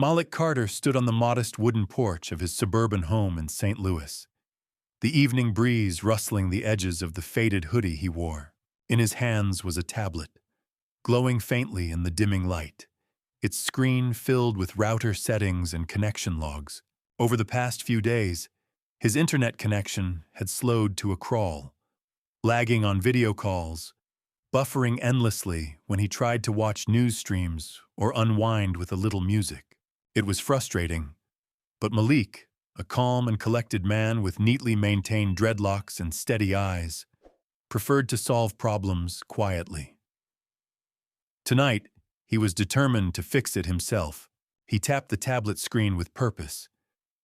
Malik Carter stood on the modest wooden porch of his suburban home in St. Louis, the evening breeze rustling the edges of the faded hoodie he wore. In his hands was a tablet, glowing faintly in the dimming light, its screen filled with router settings and connection logs. Over the past few days, his internet connection had slowed to a crawl, lagging on video calls, buffering endlessly when he tried to watch news streams or unwind with a little music. It was frustrating, but Malik, a calm and collected man with neatly maintained dreadlocks and steady eyes, preferred to solve problems quietly. Tonight, he was determined to fix it himself. He tapped the tablet screen with purpose,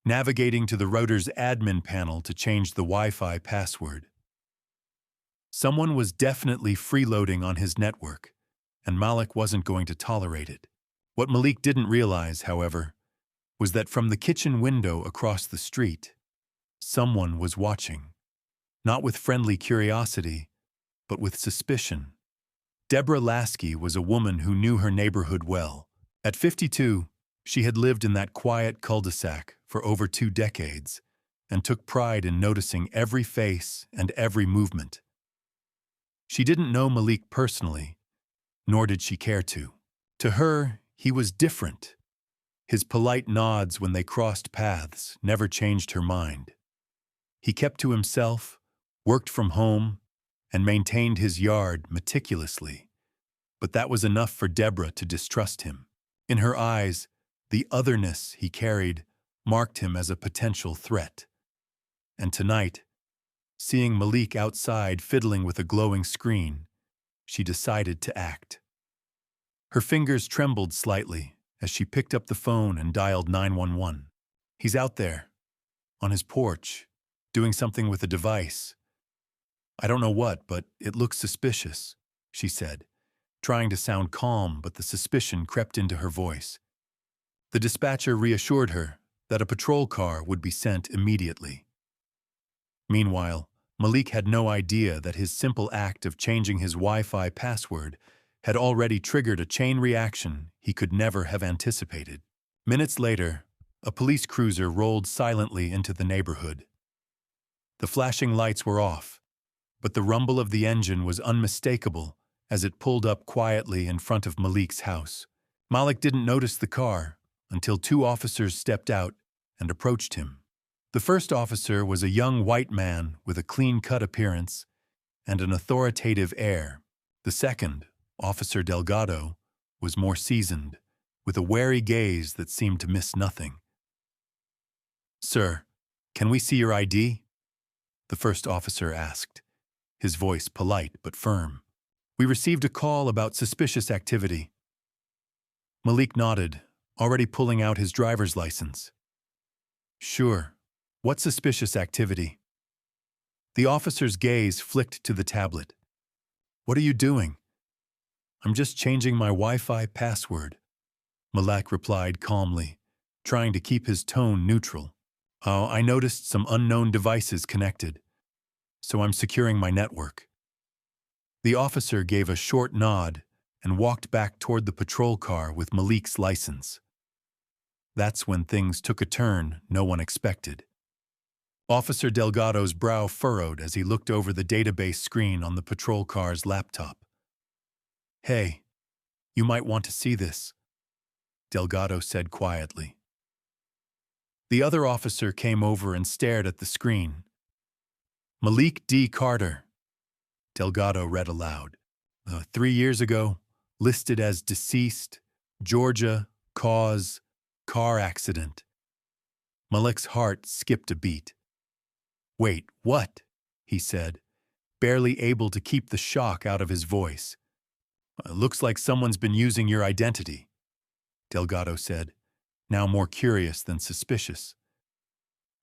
navigating to the router's admin panel to change the Wi-Fi password. Someone was definitely freeloading on his network, and Malik wasn't going to tolerate it. What Malik didn't realize, however, was that from the kitchen window across the street, someone was watching, not with friendly curiosity, but with suspicion. Deborah Lasky was a woman who knew her neighborhood well. At 52, she had lived in that quiet cul-de-sac for over 2 decades and took pride in noticing every face and every movement. She didn't know Malik personally, nor did she care to. To her, he was different. His polite nods when they crossed paths never changed her mind. He kept to himself, worked from home, and maintained his yard meticulously. But that was enough for Deborah to distrust him. In her eyes, the otherness he carried marked him as a potential threat. And tonight, seeing Malik outside fiddling with a glowing screen, she decided to act. Her fingers trembled slightly as she picked up the phone and dialed 911. He's out there, on his porch, doing something with a device. I don't know what, but it looks suspicious, she said, trying to sound calm, but the suspicion crept into her voice. The dispatcher reassured her that a patrol car would be sent immediately. Meanwhile, Malik had no idea that his simple act of changing his Wi-Fi password had already triggered a chain reaction he could never have anticipated. Minutes later, a police cruiser rolled silently into the neighborhood. The flashing lights were off, but the rumble of the engine was unmistakable as it pulled up quietly in front of Malik's house. Malik didn't notice the car until 2 officers stepped out and approached him. The first officer was a young white man with a clean-cut appearance and an authoritative air. The second, Officer Delgado, was more seasoned, with a wary gaze that seemed to miss nothing. "Sir, can we see your ID?" the first officer asked, his voice polite but firm. "We received a call about suspicious activity." Malik nodded, already pulling out his driver's license. "Sure. What suspicious activity?" The officer's gaze flicked to the tablet. "What are you doing?" "I'm just changing my Wi-Fi password," Malik replied calmly, trying to keep his tone neutral. "Oh, I noticed some unknown devices connected, so I'm securing my network." The officer gave a short nod and walked back toward the patrol car with Malik's license. That's when things took a turn no one expected. Officer Delgado's brow furrowed as he looked over the database screen on the patrol car's laptop. "Hey, you might want to see this," Delgado said quietly. The other officer came over and stared at the screen. "Malik D. Carter," Delgado read aloud. 3 years ago, listed as deceased, Georgia, cause, car accident." Malik's heart skipped a beat. "Wait, what?" he said, barely able to keep the shock out of his voice. "Looks like someone's been using your identity," Delgado said, now more curious than suspicious.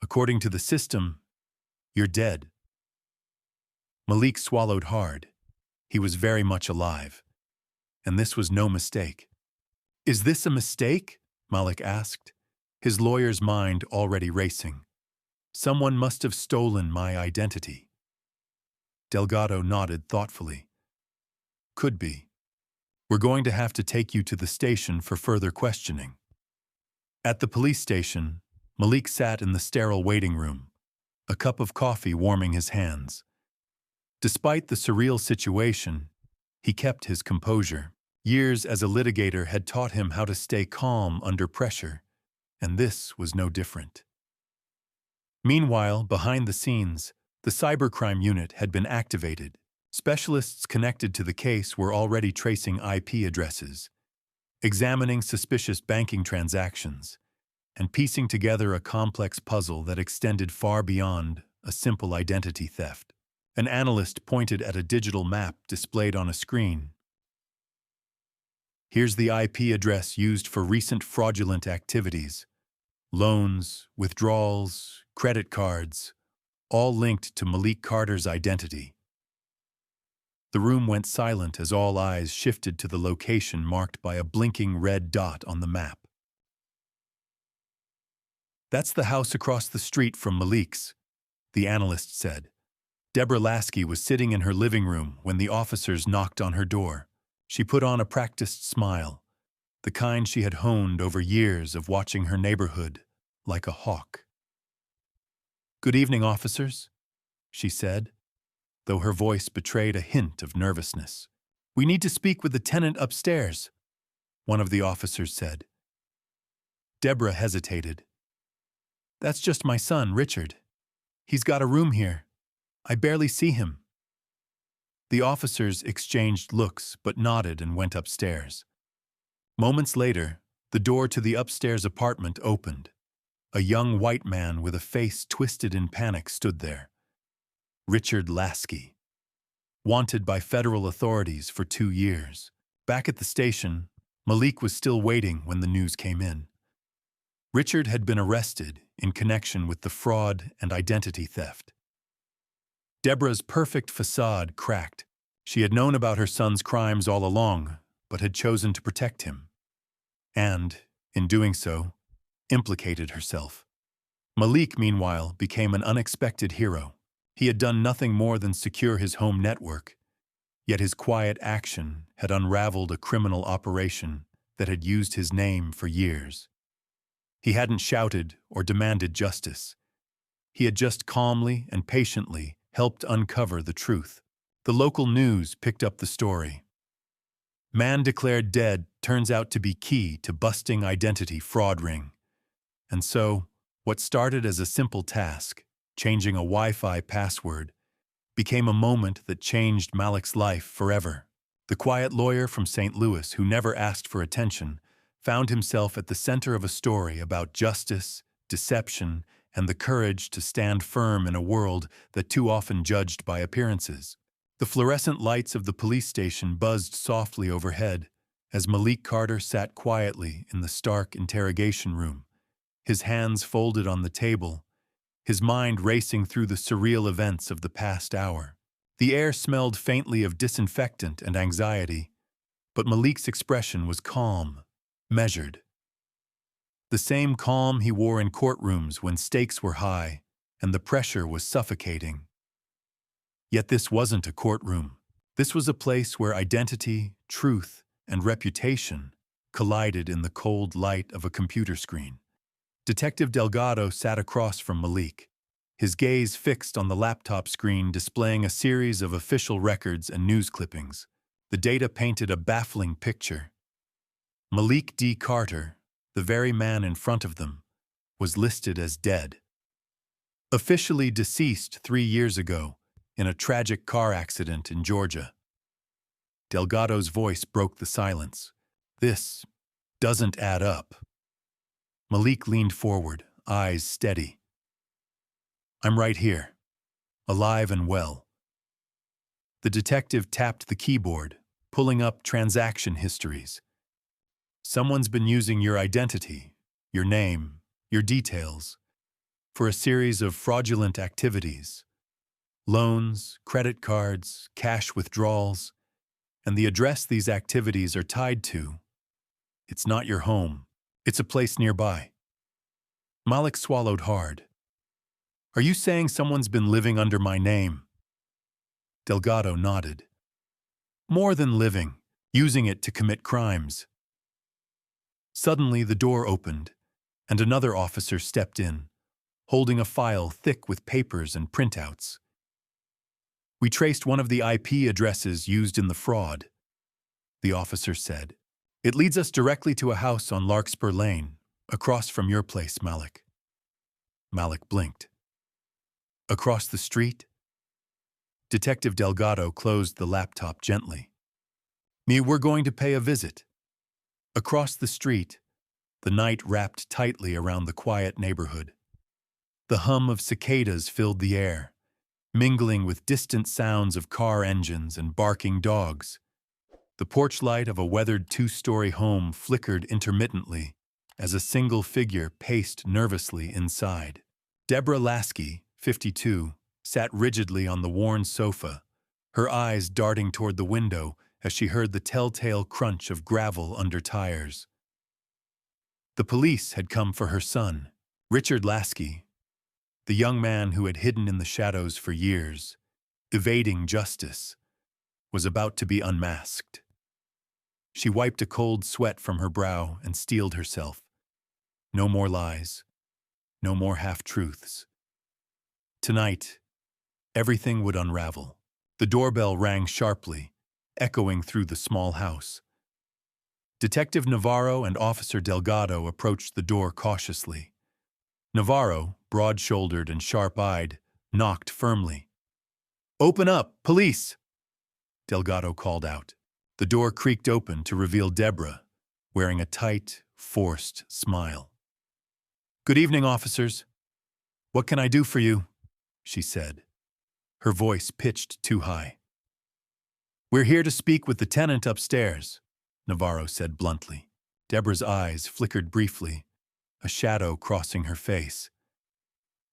"According to the system, you're dead." Malik swallowed hard. He was very much alive. And this was no mistake. "Is this a mistake?" Malik asked, his lawyer's mind already racing. "Someone must have stolen my identity." Delgado nodded thoughtfully. "Could be. We're going to have to take you to the station for further questioning." At the police station, Malik sat in the sterile waiting room, a cup of coffee warming his hands. Despite the surreal situation, he kept his composure. Years as a litigator had taught him how to stay calm under pressure, and this was no different. Meanwhile, behind the scenes, the cybercrime unit had been activated. Specialists connected to the case were already tracing IP addresses, examining suspicious banking transactions, and piecing together a complex puzzle that extended far beyond a simple identity theft. An analyst pointed at a digital map displayed on a screen. Here's the IP address used for recent fraudulent activities. Loans, withdrawals, credit cards, all linked to Malik Carter's identity. The room went silent as all eyes shifted to the location marked by a blinking red dot on the map. "That's the house across the street from Malik's," the analyst said. Deborah Lasky was sitting in her living room when the officers knocked on her door. She put on a practiced smile, the kind she had honed over years of watching her neighborhood like a hawk. "Good evening, officers," she said, though her voice betrayed a hint of nervousness. "We need to speak with the tenant upstairs," one of the officers said. Deborah hesitated. "That's just my son, Richard. He's got a room here. I barely see him." The officers exchanged looks but nodded and went upstairs. Moments later, the door to the upstairs apartment opened. A young white man with a face twisted in panic stood there. Richard Lasky, wanted by federal authorities for 2 years. Back at the station, Malik was still waiting when the news came in. Richard had been arrested in connection with the fraud and identity theft. Deborah's perfect facade cracked. She had known about her son's crimes all along, but had chosen to protect him. And, in doing so, implicated herself. Malik, meanwhile, became an unexpected hero. He had done nothing more than secure his home network, yet his quiet action had unraveled a criminal operation that had used his name for years. He hadn't shouted or demanded justice. He had just calmly and patiently helped uncover the truth. The local news picked up the story. "Man declared dead turns out to be key to busting identity fraud ring." And so, what started as a simple task, changing a Wi-Fi password, became a moment that changed Malik's life forever. The quiet lawyer from St. Louis who never asked for attention found himself at the center of a story about justice, deception, and the courage to stand firm in a world that too often judged by appearances. The fluorescent lights of the police station buzzed softly overhead as Malik Carter sat quietly in the stark interrogation room, his hands folded on the table, his mind racing through the surreal events of the past hour. The air smelled faintly of disinfectant and anxiety, but Malik's expression was calm, measured. The same calm he wore in courtrooms when stakes were high and the pressure was suffocating. Yet this wasn't a courtroom. This was a place where identity, truth, and reputation collided in the cold light of a computer screen. Detective Delgado sat across from Malik, his gaze fixed on the laptop screen displaying a series of official records and news clippings. The data painted a baffling picture. Malik D. Carter, the very man in front of them, was listed as dead. Officially deceased 3 years ago in a tragic car accident in Georgia. Delgado's voice broke the silence. "This doesn't add up." Malik leaned forward, eyes steady. "I'm right here, alive and well." The detective tapped the keyboard, pulling up transaction histories. "Someone's been using your identity, your name, your details, for a series of fraudulent activities. Loans, credit cards, cash withdrawals, and the address these activities are tied to. It's not your home. It's a place nearby." Malik swallowed hard. "Are you saying someone's been living under my name?" Delgado nodded. "More than living, using it to commit crimes." Suddenly the door opened, and another officer stepped in, holding a file thick with papers and printouts. "We traced one of the IP addresses used in the fraud," the officer said. "It leads us directly to a house on Larkspur Lane, across from your place, Malik." Malik blinked. "Across the street?" Detective Delgado closed the laptop gently. "We're going to pay a visit." Across the street, the night wrapped tightly around the quiet neighborhood. The hum of cicadas filled the air, mingling with distant sounds of car engines and barking dogs. The porch light of a weathered two-story home flickered intermittently as a single figure paced nervously inside. Deborah Lasky, 52, sat rigidly on the worn sofa, her eyes darting toward the window as she heard the telltale crunch of gravel under tires. The police had come for her son, Richard Lasky, the young man who had hidden in the shadows for years, evading justice, was about to be unmasked. She wiped a cold sweat from her brow and steeled herself. No more lies, no more half-truths. Tonight, everything would unravel. The doorbell rang sharply, echoing through the small house. Detective Navarro and Officer Delgado approached the door cautiously. Navarro, broad-shouldered and sharp-eyed, knocked firmly. "Open up, police!" Delgado called out. The door creaked open to reveal Deborah, wearing a tight, forced smile. "Good evening, officers. What can I do for you?" she said, her voice pitched too high. "We're here to speak with the tenant upstairs," Navarro said bluntly. Deborah's eyes flickered briefly, a shadow crossing her face.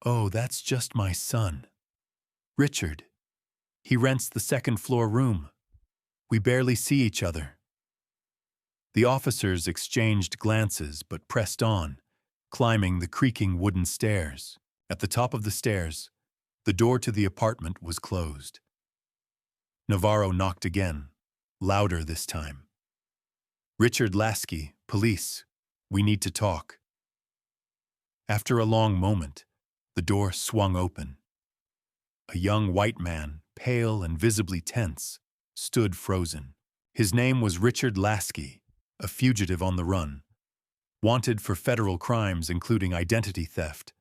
"Oh, that's just my son. Richard. He rents the second-floor room. We barely see each other." The officers exchanged glances but pressed on, climbing the creaking wooden stairs. At the top of the stairs, the door to the apartment was closed. Navarro knocked again, louder this time. "Richard Lasky, police. We need to talk." After a long moment, the door swung open. A young white man, pale and visibly tense, stood frozen. His name was Richard Lasky, a fugitive on the run, wanted for federal crimes including identity theft,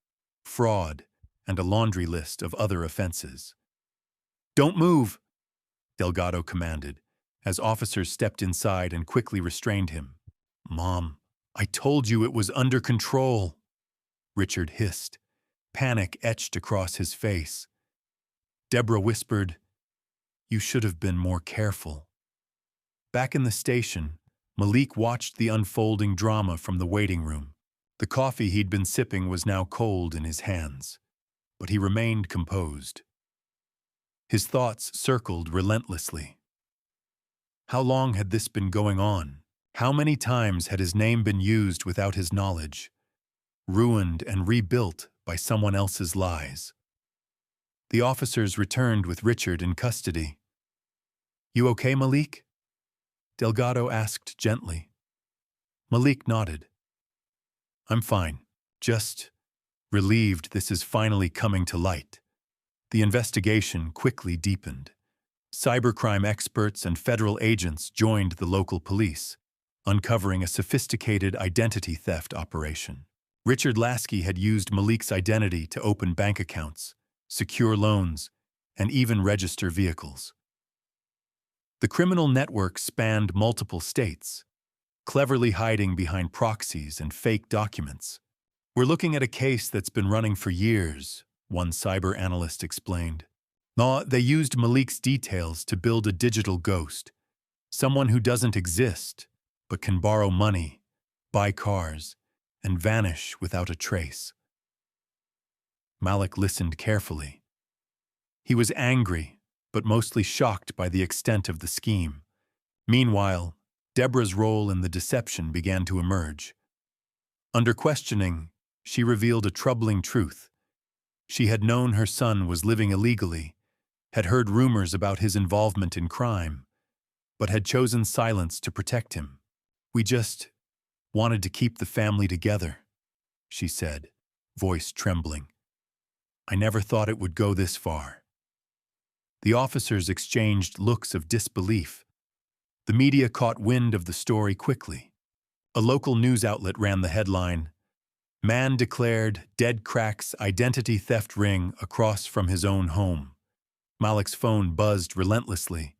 fraud, and a laundry list of other offenses. "Don't move," Delgado commanded, as officers stepped inside and quickly restrained him. "Mom, I told you it was under control," Richard hissed, panic etched across his face. Deborah whispered, "You should have been more careful." Back in the station, Malik watched the unfolding drama from the waiting room. The coffee he'd been sipping was now cold in his hands, but he remained composed. His thoughts circled relentlessly. How long had this been going on? How many times had his name been used without his knowledge, ruined and rebuilt by someone else's lies? The officers returned with Richard in custody. "You okay, Malik?" Delgado asked gently. Malik nodded. "I'm fine. Just relieved this is finally coming to light." The investigation quickly deepened. Cybercrime experts and federal agents joined the local police, uncovering a sophisticated identity theft operation. Richard Lasky had used Malik's identity to open bank accounts, secure loans, and even register vehicles. The criminal network spanned multiple states, cleverly hiding behind proxies and fake documents. "We're looking at a case that's been running for years," one cyber analyst explained. "No, they used Malik's details to build a digital ghost, someone who doesn't exist, but can borrow money, buy cars, and vanish without a trace." Malik listened carefully. He was angry, but mostly shocked by the extent of the scheme. Meanwhile, Deborah's role in the deception began to emerge. Under questioning, she revealed a troubling truth. She had known her son was living illegally, had heard rumors about his involvement in crime, but had chosen silence to protect him. "We just wanted to keep the family together," she said, voice trembling. "I never thought it would go this far." The officers exchanged looks of disbelief. The media caught wind of the story quickly. A local news outlet ran the headline, "Man declared dead cracks identity theft ring across from his own home." Malik's phone buzzed relentlessly.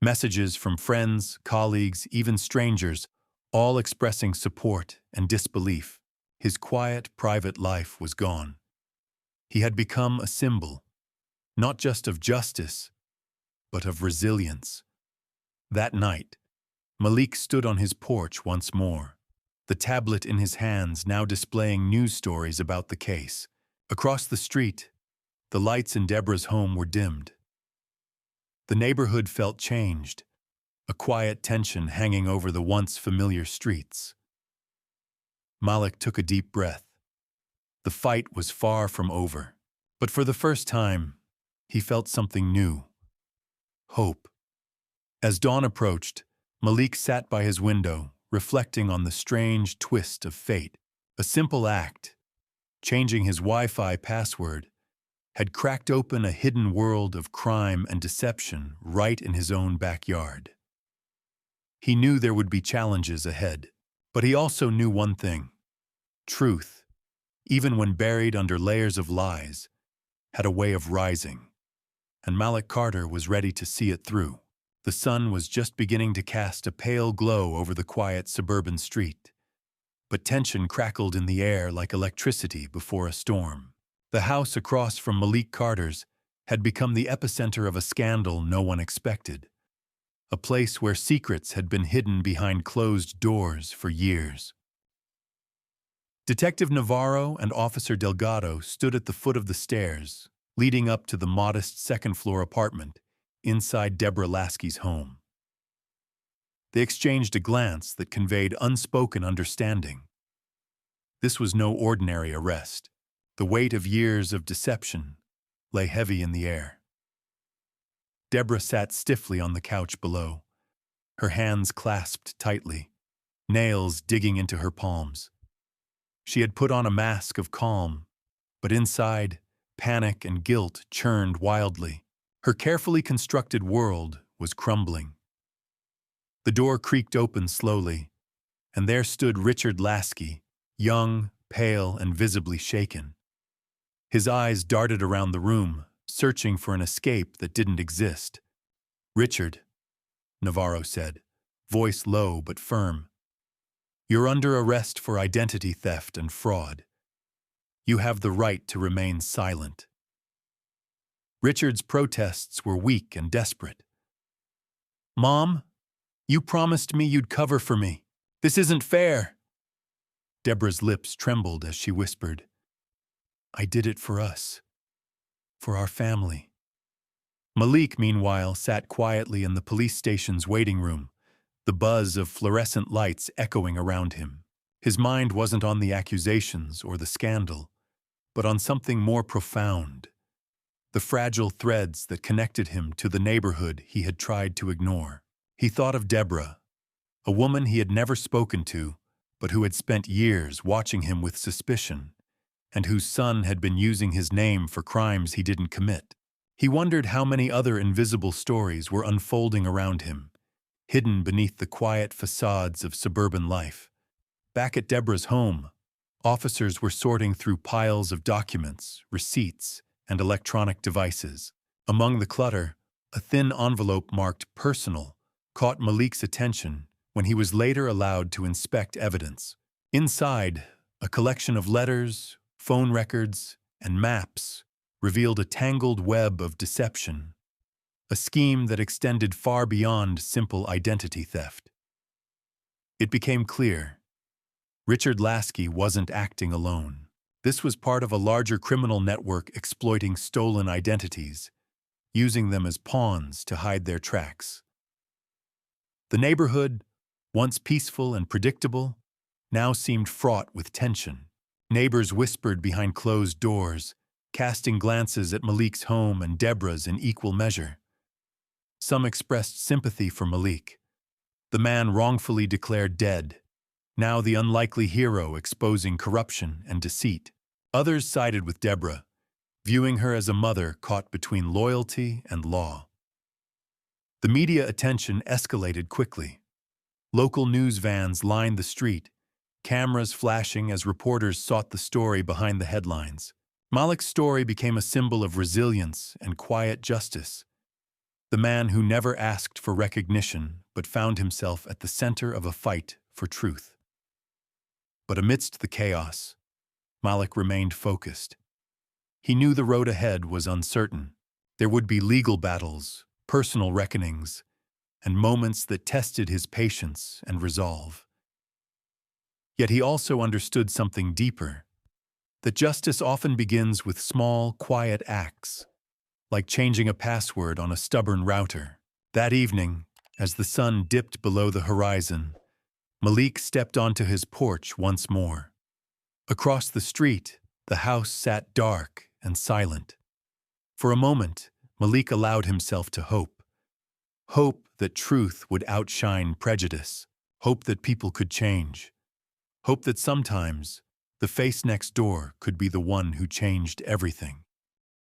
Messages from friends, colleagues, even strangers, all expressing support and disbelief. His quiet, private life was gone. He had become a symbol, not just of justice, but of resilience. That night, Malik stood on his porch once more, the tablet in his hands now displaying news stories about the case. Across the street, the lights in Deborah's home were dimmed. The neighborhood felt changed, a quiet tension hanging over the once familiar streets. Malik took a deep breath. The fight was far from over, but for the first time, he felt something new. Hope. As dawn approached, Malik sat by his window, reflecting on the strange twist of fate. A simple act, changing his Wi-Fi password, had cracked open a hidden world of crime and deception right in his own backyard. He knew there would be challenges ahead, but he also knew one thing: truth, even when buried under layers of lies, had a way of rising, and Malik Carter was ready to see it through. The sun was just beginning to cast a pale glow over the quiet suburban street, but tension crackled in the air like electricity before a storm. The house across from Malik Carter's had become the epicenter of a scandal no one expected, a place where secrets had been hidden behind closed doors for years. Detective Navarro and Officer Delgado stood at the foot of the stairs, leading up to the modest second-floor apartment inside Deborah Lasky's home. They exchanged a glance that conveyed unspoken understanding. This was no ordinary arrest. The weight of years of deception lay heavy in the air. Deborah sat stiffly on the couch below, her hands clasped tightly, nails digging into her palms. She had put on a mask of calm, but inside, panic and guilt churned wildly. Her carefully constructed world was crumbling. The door creaked open slowly, and there stood Richard Lasky, young, pale, and visibly shaken. His eyes darted around the room, searching for an escape that didn't exist. "Richard," Navarro said, voice low but firm, "you're under arrest for identity theft and fraud. You have the right to remain silent." Richard's protests were weak and desperate. "Mom, you promised me you'd cover for me. This isn't fair." Deborah's lips trembled as she whispered, "I did it for us, for our family." Malik, meanwhile, sat quietly in the police station's waiting room, the buzz of fluorescent lights echoing around him. His mind wasn't on the accusations or the scandal, but on something more profound: the fragile threads that connected him to the neighborhood he had tried to ignore. He thought of Deborah, a woman he had never spoken to, but who had spent years watching him with suspicion, and whose son had been using his name for crimes he didn't commit. He wondered how many other invisible stories were unfolding around him, hidden beneath the quiet facades of suburban life. Back at Deborah's home, officers were sorting through piles of documents, receipts, and electronic devices. Among the clutter, a thin envelope marked "personal" caught Malik's attention when he was later allowed to inspect evidence. Inside, a collection of letters, phone records, and maps revealed a tangled web of deception, a scheme that extended far beyond simple identity theft. It became clear Richard Lasky wasn't acting alone. This was part of a larger criminal network exploiting stolen identities, using them as pawns to hide their tracks. The neighborhood, once peaceful and predictable, now seemed fraught with tension. Neighbors whispered behind closed doors, casting glances at Malik's home and Deborah's in equal measure. Some expressed sympathy for Malik, the man wrongfully declared dead, now the unlikely hero exposing corruption and deceit. Others sided with Deborah, viewing her as a mother caught between loyalty and law. The media attention escalated quickly. Local news vans lined the street, cameras flashing as reporters sought the story behind the headlines. Malik's story became a symbol of resilience and quiet justice. The man who never asked for recognition but found himself at the center of a fight for truth. But amidst the chaos, Malik remained focused. He knew the road ahead was uncertain. There would be legal battles, personal reckonings, and moments that tested his patience and resolve. Yet he also understood something deeper, that justice often begins with small, quiet acts, like changing a password on a stubborn router. That evening, as the sun dipped below the horizon, Malik stepped onto his porch once more. Across the street, the house sat dark and silent. For a moment, Malik allowed himself to hope. Hope that truth would outshine prejudice. Hope that people could change. Hope that sometimes the face next door could be the one who changed everything.